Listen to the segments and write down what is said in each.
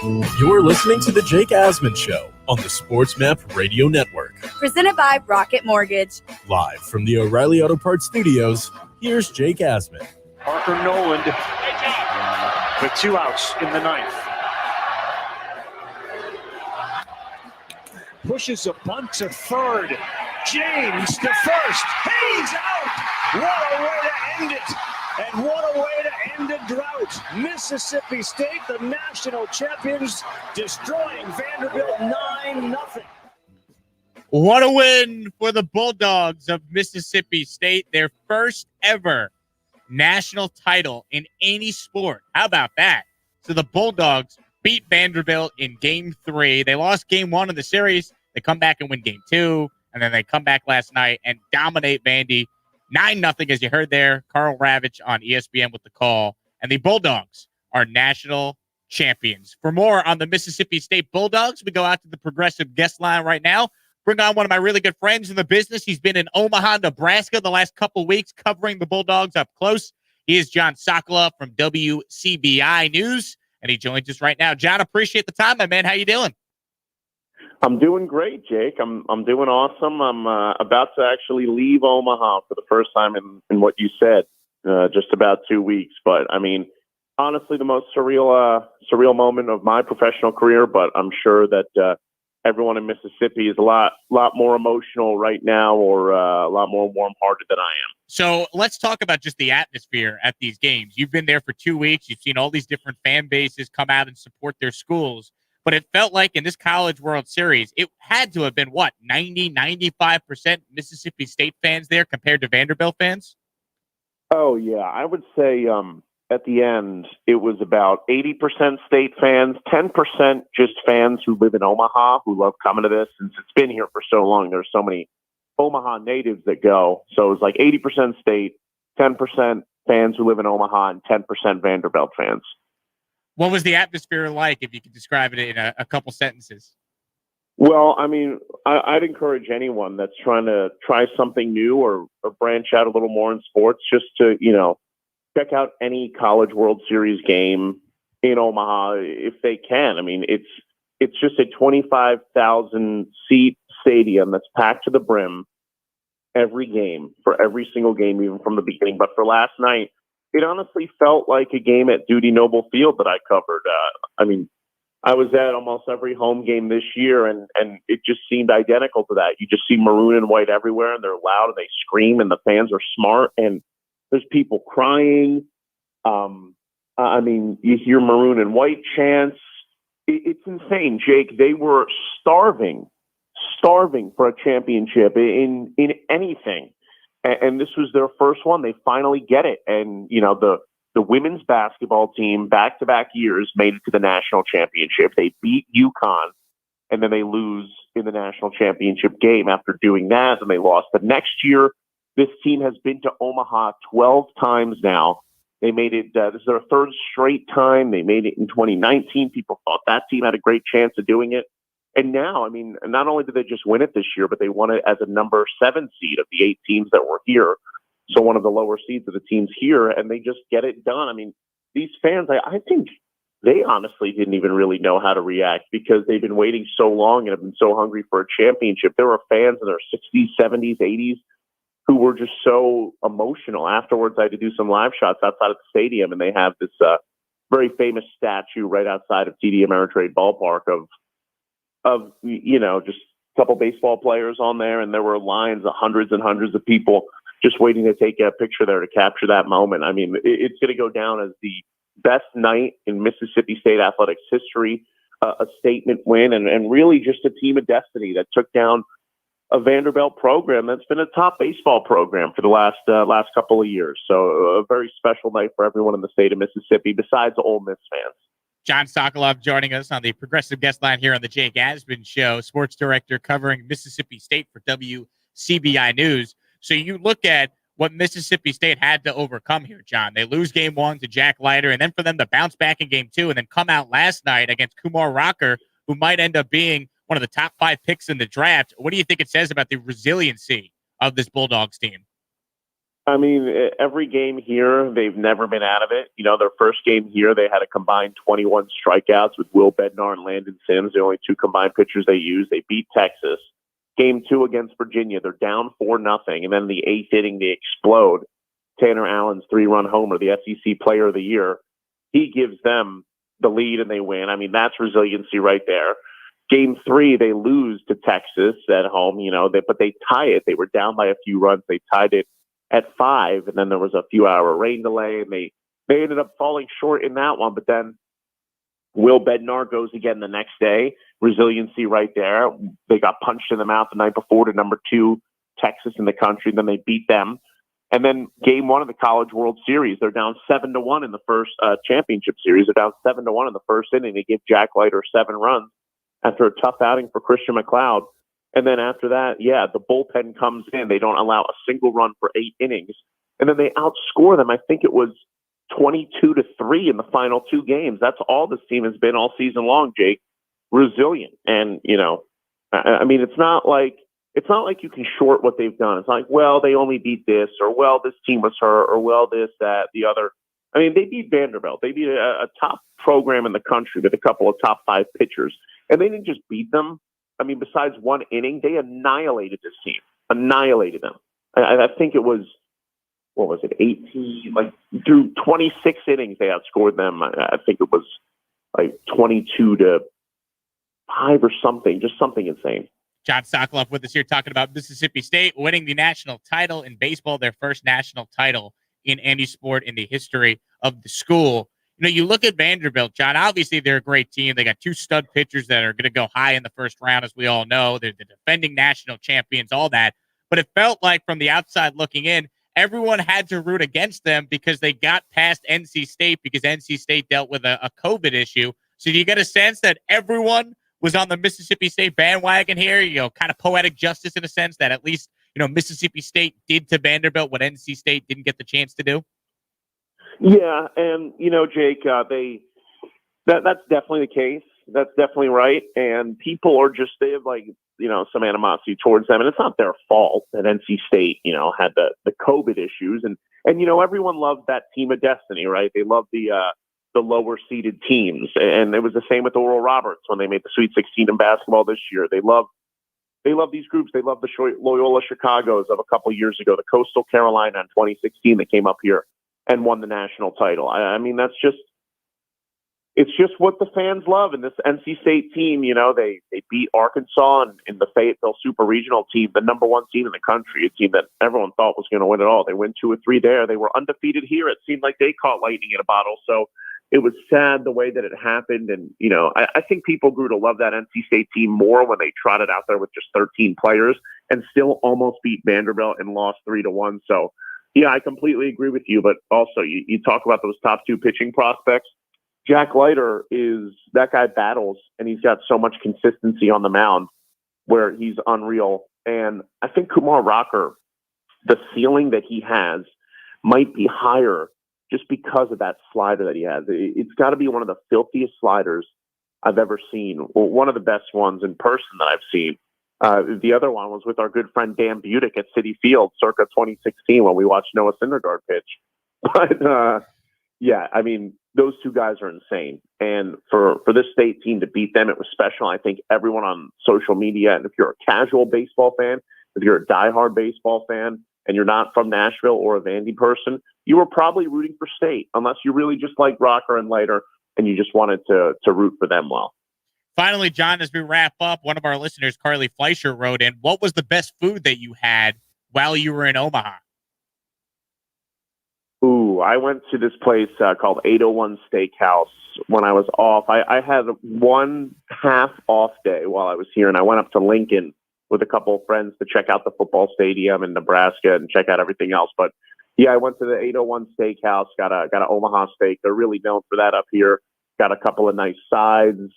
You're listening to The Jake Asman Show on the Sports Map Radio Network. Presented by Rocket Mortgage. Live from the O'Reilly Auto Parts Studios, here's Jake Asman. Parker Noland with 2 outs in the ninth. Pushes a bunt to third. James to first. He's out! What a way to end it! And what a way to end a drought. Mississippi State, the national champions, destroying Vanderbilt 9-0. What a win for the Bulldogs of Mississippi State. Their first ever national title in any sport. How about that? So the Bulldogs beat Vanderbilt in Game 3. They lost Game 1 of the series. They come back and win Game 2. And then they come back last night and dominate Vandy 9-0, as you heard there. Carl Ravitch on ESPN with the call. And the Bulldogs are national champions. For more on the Mississippi State Bulldogs, we go out to the Progressive guest line right now. Bring on one of my really good friends in the business. He's been in Omaha, Nebraska the last couple of weeks covering the Bulldogs up close. He is John Sokoloff from WCBI News, and he joins us right now. John, appreciate the time, my man. How you doing? I'm doing great, Jake. I'm doing awesome. I'm about to actually leave Omaha for the first time in what you said, just about 2 weeks. But I mean, honestly, the most surreal moment of my professional career. But I'm sure that everyone in Mississippi is a lot more emotional right now, or a lot more warm-hearted than I am. So let's talk about just the atmosphere at these games. You've been there for 2 weeks. You've seen all these different fan bases come out and support their schools. But it felt like in this College World Series, it had to have been, 95% Mississippi State fans there compared to Vanderbilt fans? Oh, yeah. I would say at the end, it was about 80% State fans, 10% just fans who live in Omaha, who love coming to this. Since it's been here for so long, there's so many Omaha natives that go. So it was like 80% State, 10% fans who live in Omaha, and 10% Vanderbilt fans. What was the atmosphere like, if you could describe it in a couple sentences? Well, I mean, I'd encourage anyone that's trying to try something new or branch out a little more in sports just to, check out any College World Series game in Omaha if they can. I mean, it's just a 25,000 seat stadium that's packed to the brim every game, for every single game, even from the beginning. But for last night, it honestly felt like a game at Dudy Noble Field that I covered. I mean, I was at almost every home game this year, and it just seemed identical to that. You just see maroon and white everywhere, and they're loud, and they scream, and the fans are smart, and there's people crying. I mean, you hear maroon and white chants. It's insane, Jake. They were starving for a championship in anything. And this was their first one. They finally get it. And, the women's basketball team, back-to-back years, made it to the national championship. They beat UConn, and then they lose in the national championship game after doing that, and they lost the next year. This team has been to Omaha 12 times now. They made it, this is their third straight time. They made it in 2019. People thought that team had a great chance of doing it. And now, I mean, not only did they just win it this year, but they won it as a number 7 seed of the 8 teams that were here. So one of the lower seeds of the teams here, and they just get it done. I mean, these fans, I think they honestly didn't even really know how to react because they've been waiting so long and have been so hungry for a championship. There were fans in their 60s, 70s, 80s who were just so emotional. Afterwards, I had to do some live shots outside of the stadium, and they have this very famous statue right outside of TD Ameritrade Ballpark of just a couple baseball players on there, and there were lines of hundreds and hundreds of people just waiting to take a picture there to capture that moment. I mean, it's going to go down as the best night in Mississippi State athletics history, a statement win, and really just a team of destiny that took down a Vanderbilt program that's been a top baseball program for the last couple of years. So a very special night for everyone in the state of Mississippi, besides Ole Miss fans. John Sokoloff joining us on the Progressive guest line here on the Jake Asman Show, sports director covering Mississippi State for WCBI News. So you look at what Mississippi State had to overcome here, John. They lose game 1 to Jack Leiter, and then for them to bounce back in game 2 and then come out last night against Kumar Rocker, who might end up being one of the top 5 picks in the draft. What do you think it says about the resiliency of this Bulldogs team? I mean, every game here, they've never been out of it. You know, their first game here, they had a combined 21 strikeouts with Will Bednar and Landon Sims, the only two combined pitchers they used. They beat Texas. Game 2 against Virginia, they're down 4-0, and then the 8th inning, they explode. Tanner Allen's 3-run homer, the SEC Player of the Year, he gives them the lead and they win. I mean, that's resiliency right there. Game 3, they lose to Texas at home, but they tie it. They were down by a few runs. They tied it at 5, and then there was a few-hour rain delay, and they ended up falling short in that one. But then Will Bednar goes again the next day. Resiliency right there. They got punched in the mouth the night before to number 2 Texas in the country. Then they beat them. And then game 1 of the College World Series, they're down 7-1 in the first championship series. They're down 7-1 in the first inning. They give Jack Leiter 7 runs after a tough outing for Christian McLeod. And then after that, the bullpen comes in. They don't allow a single run for 8 innings. And then they outscore them. I think it was 22-3 in the final 2 games. That's all this team has been all season long, Jake. Resilient. And, I mean, it's not like you can short what they've done. It's like, well, they only beat this, or well, this team was hurt, or well, this, that, the other. I mean, they beat Vanderbilt. They beat a top program in the country with a couple of top 5 pitchers. And they didn't just beat them. I mean, besides 1 inning, they annihilated this team. Annihilated them. I think it was, 18? Like, through 26 innings, they outscored them. I think it was like 22-5 or something. Just something insane. John Sokoloff with us here talking about Mississippi State winning the national title in baseball, their first national title in any sport in the history of the school. You look at Vanderbilt, John, obviously they're a great team. They got 2 stud pitchers that are going to go high in the first round, as we all know. They're the defending national champions, all that. But it felt like from the outside looking in, everyone had to root against them because they got past NC State because NC State dealt with a COVID issue. So do you get a sense that everyone was on the Mississippi State bandwagon here, kind of poetic justice in a sense that at least, Mississippi State did to Vanderbilt what NC State didn't get the chance to do? Yeah, and, Jake, that's definitely the case. That's definitely right. And people are just, they have some animosity towards them. And it's not their fault that NC State, had the COVID issues. And everyone loved that team of destiny, right? They loved the lower seeded teams. And it was the same with Oral Roberts when they made the Sweet 16 in basketball this year. They love these groups. They love the Loyola Chicagos of a couple of years ago, the Coastal Carolina in 2016 that came up here and won the national title. I mean, it's just what the fans love. And this NC State team, they beat Arkansas in the Fayetteville Super Regional team, the number 1 team in the country, a team that everyone thought was going to win it all. They win 2 or 3 there. They were undefeated here. It seemed like they caught lightning in a bottle. So it was sad the way that it happened. And, I think people grew to love that NC State team more when they trotted out there with just 13 players and still almost beat Vanderbilt and lost 3-1. So, yeah, I completely agree with you. But also, you talk about those top 2 pitching prospects. Jack Leiter that guy battles, and he's got so much consistency on the mound where he's unreal. And I think Kumar Rocker, the ceiling that he has might be higher just because of that slider that he has. It's got to be one of the filthiest sliders I've ever seen. Well, one of the best ones in person that I've seen. The other one was with our good friend Dan Budick at Citi Field circa 2016 when we watched Noah Syndergaard pitch. But, yeah, I mean, those 2 guys are insane. And for this state team to beat them, it was special. I think everyone on social media, and if you're a casual baseball fan, if you're a diehard baseball fan, and you're not from Nashville or a Vandy person, you were probably rooting for State, unless you really just like Rocker and Leiter and you just wanted to root for them well. Finally, John, as we wrap up, one of our listeners, Carly Fleischer, wrote in, what was the best food that you had while you were in Omaha? Ooh, I went to this place called 801 Steakhouse when I was off. I had 1 half off day while I was here, and I went up to Lincoln with a couple of friends to check out the football stadium in Nebraska and check out everything else. But yeah, I went to the 801 Steakhouse, got a Omaha steak. They're really known for that up here. Got a couple of nice sides,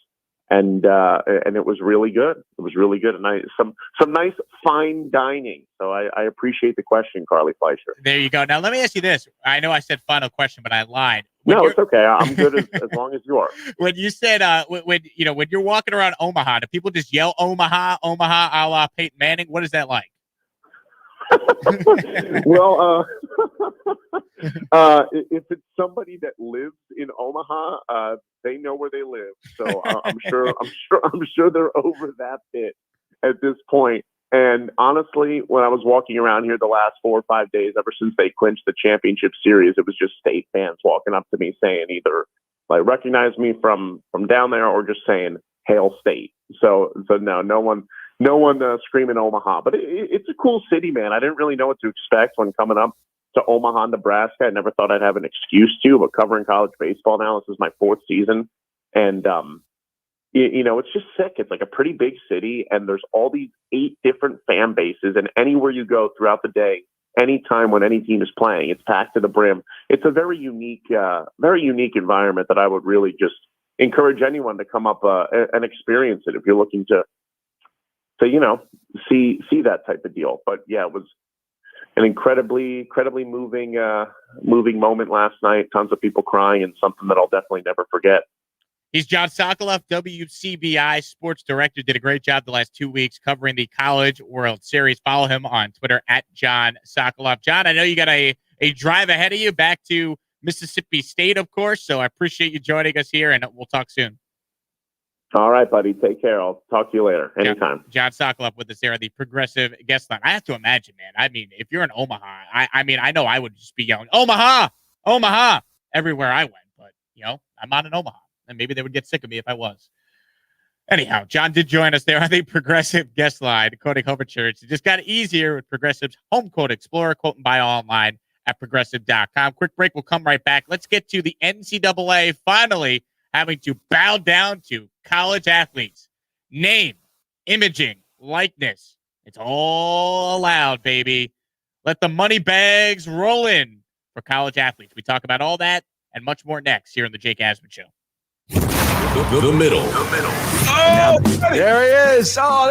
and it was really good. It was really good, and some nice fine dining. So I appreciate the question, Carly Fleischer. There you go. Now let me ask you this. I know I said final question, but I lied. No, it's okay. I'm good as long as you are. When you said when you're walking around Omaha, do people just yell Omaha, Omaha, a la Peyton Manning? What is that like? Well, if it's somebody that lives in Omaha, they know where they live. So I'm sure they're over that bit at this point. And honestly, when I was walking around here the last 4 or 5 days, ever since they clinched the championship series, it was just State fans walking up to me saying either like recognize me from down there or just saying Hail State. So no one screaming Omaha, but it's a cool city, man. I didn't really know what to expect when coming up to Omaha, Nebraska. I never thought I'd have an excuse to, but covering college baseball now, this is my 4th season, and it's just sick. It's like a pretty big city, and there's all these 8 different fan bases, and anywhere you go throughout the day, anytime when any team is playing, it's packed to the brim. It's a very unique environment that I would really just encourage anyone to come up and experience it if you're looking to see that type of deal. But yeah, it was an incredibly moving moment last night. Tons of people crying, and something that I'll definitely never forget. He's John Sokoloff, WCBI sports director. Did a great job the last 2 weeks covering the College World Series. Follow him on Twitter at John Sokoloff. John, I know you got a drive ahead of you back to Mississippi State, of course. So I appreciate you joining us here, and we'll talk soon. All right, buddy. Take care. I'll talk to you later. Anytime. John Sokoloff with us there on the Progressive guest line. I have to imagine, man. I mean, if you're in Omaha, I know I would just be yelling, Omaha, Omaha, everywhere I went. But, I'm not in Omaha. And maybe they would get sick of me if I was. Anyhow, John did join us there on the Progressive guest line, quoting Homer Church. It just got easier with Progressive's Home Quote Explorer. Quote and buy online at progressive.com. Quick break. We'll come right back. Let's get to the NCAA finally having to bow down to college athletes. Name, imaging, likeness. It's all allowed, baby. Let the money bags roll in for college athletes. We talk about all that and much more next here on the Jake Asman Show. The middle. Oh, there he is. Oh,